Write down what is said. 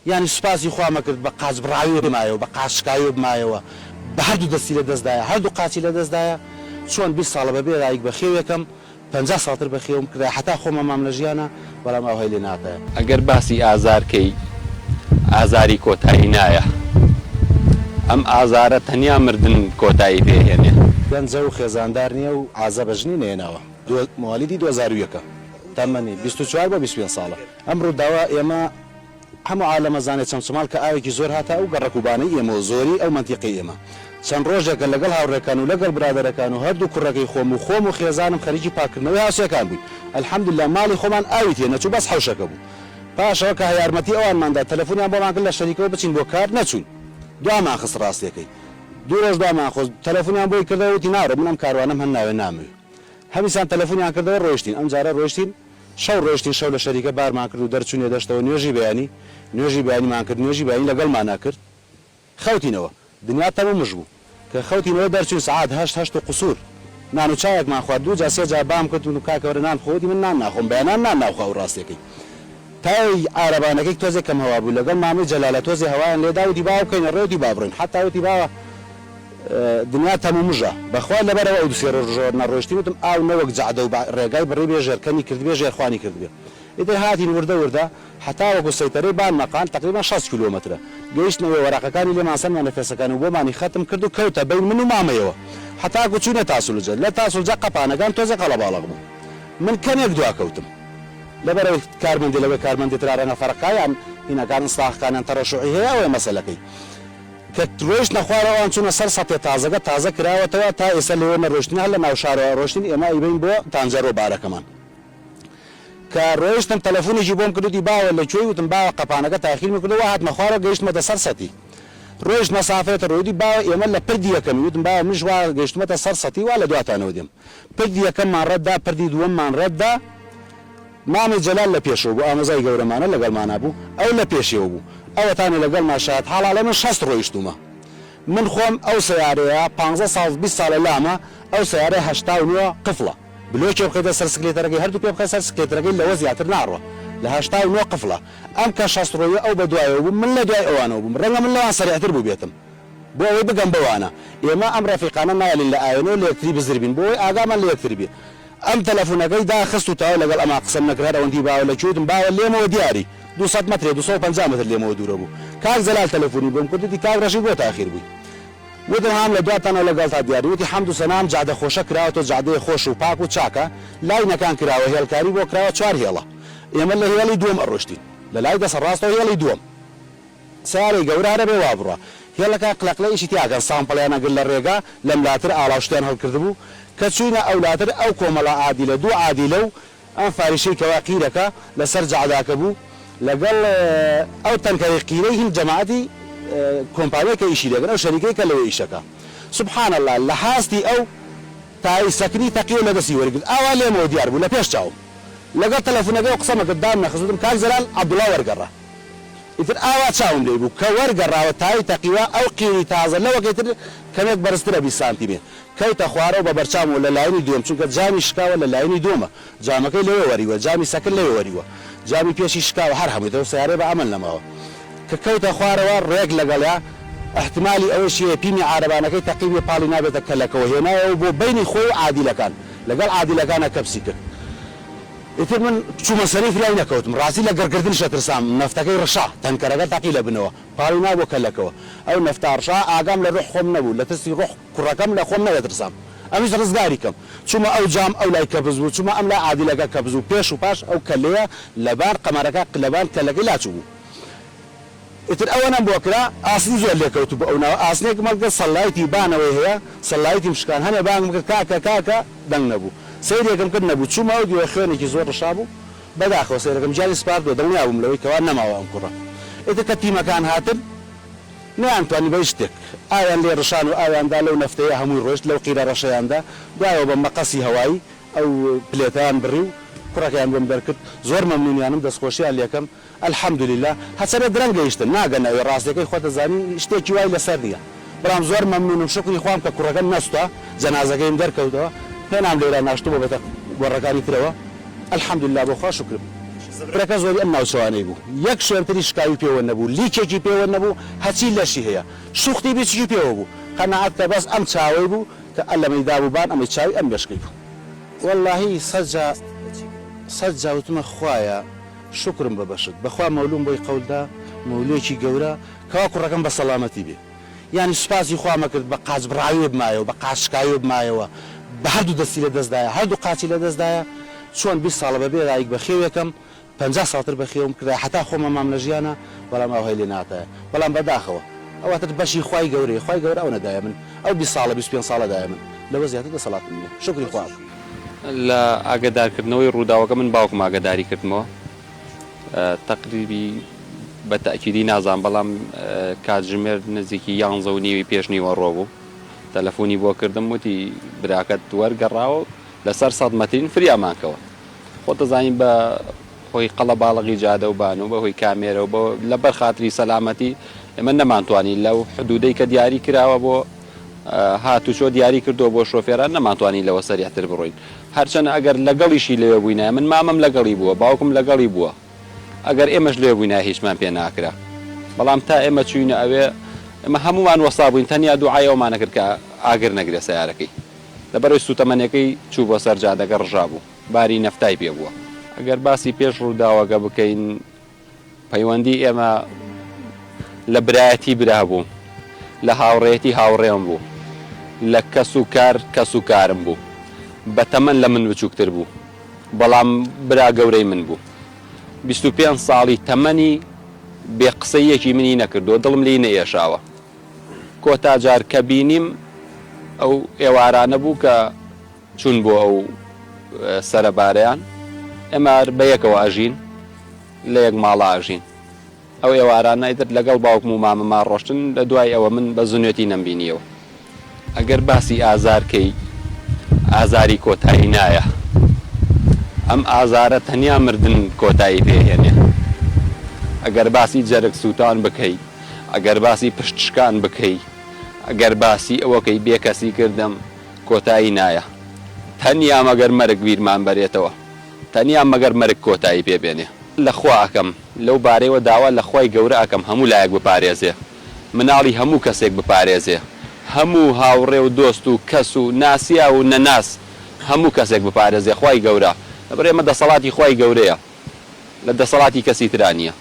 يعني سپاسی خوا مەکرد بە قاچ بڕاوی بمایەوە بە قاچشکاوی بمایەوە بە هەردوو دەستی لە دەستدایە هەردوو قاچی لە دەستدایە چۆن 20 ساڵە بەبێ لایک بە خێوێکم 50 ساڵتر بە خێوم کرا حتا خۆمە مام لە ژیانە بەڵام ئەوهی لێ ناکەیە. ئەگەر باسی ئازارکەی ئازاری کۆتایی نایە ئەم ئازارە تەنیا مردن کۆتایی پێهێنێ. گەنجە و خێزاندار نییە و ئازە بەژنی نێناوە موالیدی 2001 تەمەنی 24 بە 25 ساڵە ئەمڕۆ داوا ئێمە هەموو عالەمە زانێت چەمچمال کە ئاوێکی زۆر هاتا و گەڕەکوبانەی ئێمە و زۆری ئەو منتیقی ئێمە چەند ڕۆژێکە لەگەڵ هاوڕێکان و لەگەڵ برادەرەکان و هەردوو کوڕەکەی خۆم و خێزانم خەریکی پاکردنەوەی هاوسەکان بووین الحەمدوللا ماڵی خۆمان ئاوی تێ نەچوو بەس حەوشەکە بوو پاشەوە کە یارمەتی ئەوانماندا تەلەفۆنیان بۆمان کرد لە شەریکەوە بچین بۆ کار نەچوون دوامان خست ڕاستیەکەی دوو ڕۆژ دامان خۆست تەلەفۆنیان بۆی کردەوە وتی ناڕە منم کاروانم هەن ناوێ ناموێ هەمیسان تەلەفۆنیان کردەوە ڕۆیشتین ئەم جارە ڕۆیشتین شەو ڕۆیشتین شەو لە شەریکە بارمان کرد و دەرچوونێ دەشتەوە نوێژی بەیانیمان کرد نوێژی بەیانی لەگەڵمان ناکرد خەوتینەوە دنیا تەموو مژ بوو کە خەوتینەوە دەرچوین سعات هەشت و قسوور نان و چایەکمان خوارد دوو جا سێ جا بام کرد و کاکەوەرە نان خۆتی من نان ناخۆم بەیانان نان ناوخوا و ڕاستیەکەی تای عربانەکەی تۆزێک کەم هەوا بوو لەگەڵ مامی جەلالە تۆزی هەوایان لێدا وتی باوە بکەینە ڕێوتی با بڕۆین حتا وتی باوە دنیا تەموو مژە بەخوا لەبەرەوە ئەو دوسێ ڕۆژ نەڕۆیشتی وتم ئاو نەوەک جەعدە و ڕێگای بڕی بێ ژێرکەمی کردبێ ژێرخوانی کردبێ ئیتر هاتین وردە حتا وەکو سەیتەرەی بان مەقان تقریبا 6 کیلۆمەترە گەیشتنەوە وەرەقەکانی لێمان سەرمان نەفێسەکان و بۆمانی خەتم کرد و کەوتە بین من و مامەیەوە حتا گوچوونە تاسوولجە لە تاسوولجە قەپانەکان تۆزە قەڵەباڵغ بوو من کەمێک دواکەوتم لەبەرەوەی کارمەندی لەوەی کارمەندی ترارەنە فەرقایان هینەکان ساخکانیان تەڕەشوعی هەیە ئەوەیە مەسەلەکەی کە ڕۆیشت نەخوارەوەیان چوونە سەر سەتێ تازەگە تازە کراوەتەوە تا ئێستا لەوێ نەڕۆیشتین هەر لە ناو شارەوە ڕۆشتین ئێمە ئیبین بۆ تانجەرۆ بارەکەمان کە ڕۆیشتم تەلەفۆنێکی بۆم کردوتی باوە لەکوێی وتم باوە قەپانەکە تاخیر میکردەوە هاتمە خوارەوە گەیشتمەتە سەر سەتی ڕۆیشت مەسافرێتە ڕۆیدی باوە ئێمە لە پردی یەکەمی وتم باوە منیش وا گەیشتمەتە سەر سەتی وا لە دواتانەوە دێم پردی یەکەممان ڕەتدا پردی دووەممان ڕەتدا مامی جەلال لە پێشەوە بوو ئامۆزای گەورەمانە لەگەڵمانە بوو ئەو لە پێشەوە بوو ئەوەتانە لەگەڵمان شات حاڵاڵە من 6 ڕۆیشتومە من خۆم ئەو سیارەیە 15 ساڵ 20 ساڵە لامە ئەو سیارەی 89 قفڵە بلۆکێ بخەیتە سەر سکلێتەرەکەی هەردوو پێ بخە سەر سکلێتەرەکەی لەوە زیاتر ناڕوە لە 89 قفڵە ئەم کە 6 ڕۆیە ئەو بە دوایەوە بوو من لە دوای ئەوانەوە بووم ڕەنگە من لەوان سەریعتر بوو بێتم بۆ ئەوەی بگەم بەوانە ئێمە ئەم ڕەفیقانە نایەلین لە ئاوێنەوە لە یەکتری بزربین بۆ ئەوەی ئاگامان لە یەکتر بێ ئەم تەلەفۆنەکەی داخست و تاوە لەگەڵ ئەما قسەم نەکرد ئەوەندی باوە لە کوێتم باوە لێمەوە دیاری 200 متر 250 متر لێمەوە دوورە بوو کاک زەلال تەلەفۆنی بۆم کردی کاک ڕەشید بۆ تاخیر بووی وتم هام لە دواتانەوە لەگەڵ تا دیاری وتی حەمد و سەنام جادە خۆشە کراوەتەوە جادەی خۆش و پاک و چاکە لاینەکان کراوە هێڵکاری بۆ کراوە 4 هێڵە ئێمە لە هێڵی دووەم ئەڕۆشتین لە لای دەسەڕاستەوە هێڵی دووەم سیارەی گەورارە بێ وا بڕە هێڵەکە قلەقلەیشی تیاگەن سامپڵیانەگەر لە ڕێگا لەم لاتر ئاڵاوشتیان هەڵکرد بوو کە چوینە ئەو لاتر ئەو کۆمەڵە عادیلە دوو عادیلە و ئەم فاریشەی کەوا قیرەکە لەسەر جەعداکە بوو لەگەڵ ئەو تەنکەی قیرەی هین جەماعەتی کۆمپانیەکە ئیشی لەگەن ئەو شەریکەی کە لەوێ ئیشەکە سبحان الله لە هاستی ئەو تای سەکنی تەقیە لە دەستی وەرگرت ئاوا لێمەوە دیار بوو لە پێش چاوم لەگەڵ تەلەفۆنەکەی قسەمەکرد دام نەخستم کاک زەلال عەبدوڵڵا وەرگەڕا ئیتر ئاوا چاوم لێ بوو کە وەرگەڕاوە تای تەقیوە ئەو قیری تازە لەوەکەیتر کەمێک بەرزترە 20 سانتیمێتر کەوتە خوارەوە بە بەرچامەوە لە لایەنی دووەم چونکە جامی شکاوە لە لایەنی دووەمە جامەکەی لەوێ وەریوە جامی سەکن لەوێ وەریوە جامی پێشی شکاوە هەر هەمووی سیارەی بە ئەمەل نەماوە کە کەوتە خوارەوە ڕێک لەگەڵیا احتمالی ئەوەشیە پیمی عربانەکەی تەقیبی پاڵی نابێتە کەلەکەوە هێنایەوە بۆ بینی خۆی و عادیلەکان لەگەڵ عادیلەکانە کەپسی کرد ئیتر من چوومە سەری فرای نەکەوتم ڕاستی لە گەرگردنی شەترسام نەفتەکەی ڕشا تەنکەرەکە تەقی لە بنەوە پاڵی نابۆ کەلەکەوە ئەو نەفتە ڕشا ئاگام لە ڕوح خۆم نەبوو لە ترسی ڕوح کوڕەکەم لە خۆم نەدەترسام ئەمیش ڕزگاری کەم چوومە ئەو جام ئەو لای کەبز بوو چوومە ئەم لای عادیلەکە کەبز و پێش و پاش ئەو کەلەیە لەبار قەمەرەکە لەبار کەلەکەی لاچوو بوو ئیتر ئەوەنەم بۆ کرا ئاسنی زۆر لێکەوت بۆ ئەو ئاسنێک مەڵگە سەڵایتی بانەوەی هەیە سەڵایتی مشکان هەنێ بانگم کرد کاکە دەنگ نەبوو سەیرێکم کرد نەبوو چوومە ئەو دیوە خوێنێکی زۆر ڕشا بوو بەداخەوە سەیرەکەم جاری سپاردووە دڵنیا بووم لەوەی کەوا نەماوە ئەم کوڕە ئیتر کە تیمەکان هاتن نەیانتوانی بە شتێک ئایان لێ ڕشان و ئاویاندا لەو نەفتەیە هەمووی ڕۆشت لەو قیرە ڕەشەیاندا دوایەوە بە مەقەسی هەوایی ئەو پلێتەیان بڕی و کوڕەکەیان بۆم دەرکرد زۆر مەمنونیانم دەستخۆشیان لێکەم الحەمدولله هەچەبێت درەنگ گەیشتن ناگەنەوەی ڕاستیەکەی خۆتە زانی شتێکی وای لەسەر نییە بەڵام زۆر مەمنونم شکری خوام کە کوڕەکەم نەستووە جەنازەکەیم دەرکەوتەوە پێنام لێرە ناشتووە بێتە گۆڕەکانی ترەوە الحەمدولله بۆ خوا شکرم برەکە زۆری ئەم ناوچەوانەی بوو یەک شوێنتری شکاوی پێوە نەبوو لیکێکی پێوە نەبوو هەچی لەشی هەیە شوختی بچی پێوە بوو قەناعەت کە بەس ئەم چاوەی بوو کە ئەلەمەی دابووبان ئەمەی چاوی ئەم بەشکەی بوو واللهی سەد جا وتمە خوایە شکرم ببەشت بەخوا مەولوم بۆی قەولدا مەولوێکی گەورە کەوا کوڕەکەم بە سەلامەتی بێ یعنی سوپاسی خوامە کرد بە قاچبڕاوی بمایەوە بە قاچشکاوی بمایەوە بە هەردوو دەستی لە دەستدایە هەردوو قاچی لە دەستدایە چۆن 20 ساڵە بەبێ دایک بە خێوێکم 50 ساڵتر بە خێوم کرا حتا خۆمە مام لە ژیانە بەڵام ئەو هەی لێ ناتایە بەڵام بەداخەوە ئەواتر بەشی خوای گەورەی خوای گەورە ئەو نەدایە من ئەو 20 ساڵە 25 ساڵەدایە من لەوە زیاتر دەسەڵاتم نییە شکری خوا لە ئاگدارکردنەوەی ڕووداوەکە من باوکم ئاگداری کردمەوە تقریبی بە تاکیدی نازان بەڵام کاتژمێر نزیکی 11:30 پێش نیوەڕۆ بوو تەلەفۆنی بۆ کردم وتی براکەت وەرگەڕاوە لەسەر 100 مەترین فریامانکەوە خۆ دەزانین بە خۆی قەڵە باڵغی جادە و بان و بەهۆی کامێرە و لەبەر خاتری سەلامەتی ئێمە نەمانتوانی لەو حدودەی کە دیاری کراوە بۆ هاتوچۆ دیاری کردو بۆ شۆفێران نەمانتوانی لەوە سەریعتر بڕۆین هەرچەند ئەگەر لەگەڵیشی لەوێ بووینە من مامەم لەگەڵی بووە باوکم لەگەڵی بووە ئەگەر ئێمەش لێ بووینە هیچمان پێ ناکرا بەڵام تا ئێمە چوینە ئەوێ ئەمە هەمومان وەسا بووین تەنیا دوعایەوەمانە کرد کە ئاگر نەگرێ سیارەکەی لەبەرەوەی سوتەمەنەکەی چوو بۆ سەر جادەگە ڕژا بوو باری نەفتای پێ بووە ئەگەر باسی پێش ڕووداوەکە بکەین پەیوەندی ئێمە لە برایەتی برا بوو لە هاوڕێتی هاوڕێم بوو لە کەس و کار کەس و کارم بوو بەتەمەن لە من بچووکتر بوو بەڵام برا گەورەی من بوو 25 ساڵی تەمەنی بێ قسەیەکی منی نەکردو دڵم لی نەئێشاوە کۆتا جار کە بینیم ئەو ئێوارانە بوو کە چوون بۆ ئەو سەرەبارەیان ئێمە بە یەکەوە ئەژین لە یەک ماڵە ئەژین ئەو ئێوارانە ئیتر لەگەڵ باوکم و مامەما ڕۆشتن لە دوای ئەوە من بە زنوێتی نەمبینیەوە ئەگەر باسی ئازارکەی ئازاری کۆتایی نایە ئەم ئازارە تەنیا مردن کۆتایی پێهێنێ ئەگەر باسی جەرگ سووتان بکەی ئەگەر باسی پشتشکان بکەی ئەگەر باسی ئەوەکەی بێکەسی کردم کۆتایی نایە تەنیا مەگەر مەرگ بیرمان بەرێتەوە تەنیا مەگەر مەرگ کۆتایی پێبێنێ لەخوا ئەکەم لەو بارەیەوە داوا لە خوای گەورە ئەکەم هەموو لایەک بپارێزێ مناڵی هەموو کەسێک بپارێزێ هەموو هاوڕێ و دۆست و کەس و ناسیا و نەناس هەموو کەسێک بپارێزێ خوای گەورە لەبەر ئێمە دەسەڵاتی خوای گەورەیە لە دەسەڵاتی کەسی ترا نییە